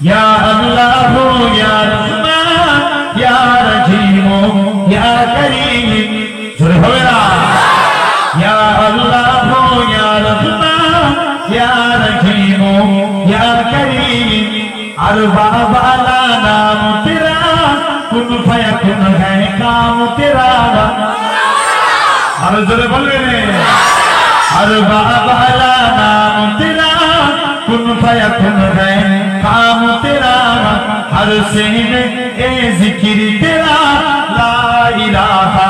या अल्लाह या रहमान या रहीम या करीम। जोरे হবে না? या अल्लाह या रहमान या रहीम या करीम। अरबा वाला नाम तेरा, कुन फयकुन है काम तेरा। और जोरे बोलबे ना, अरबा वाला नाम तेरा, कुन फयकुन है काम तेरा। हर से में ए जिक्र तेरा, ला इलाहा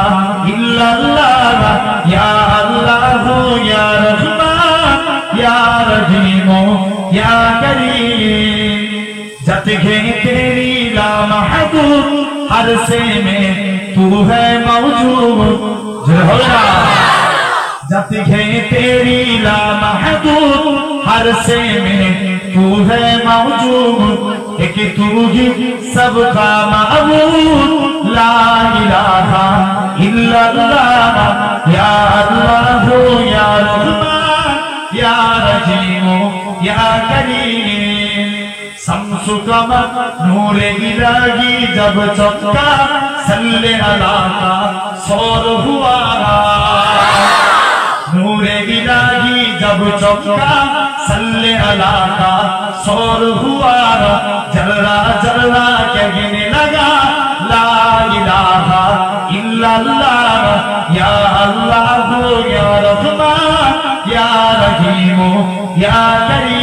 इल्लल्लाह। या अल्लाह या रहमान या रहीम या करीम। जत है तेरी ला महदूद, हर से में तू है मौजूद। जो होगा जत है तेरी ला महदूद, हर से में तू है मौजूद। एक तू ही सबका माबूद, ला इलाहा इल्लल्लाह। या अल्लाह या रहमान या रहीम या करीम। शम्सु कमर नूरे इलाही जब चमका, सल्ले अला का सौर हुआ। नूरे इलाही जब चमका, सल्ले अला का सौर हुआ। जर्रा जर्रा कहने लगा, ला इलाहा इल्लल्लाह। या अल्लाह या रहमान या रहीम या करीम।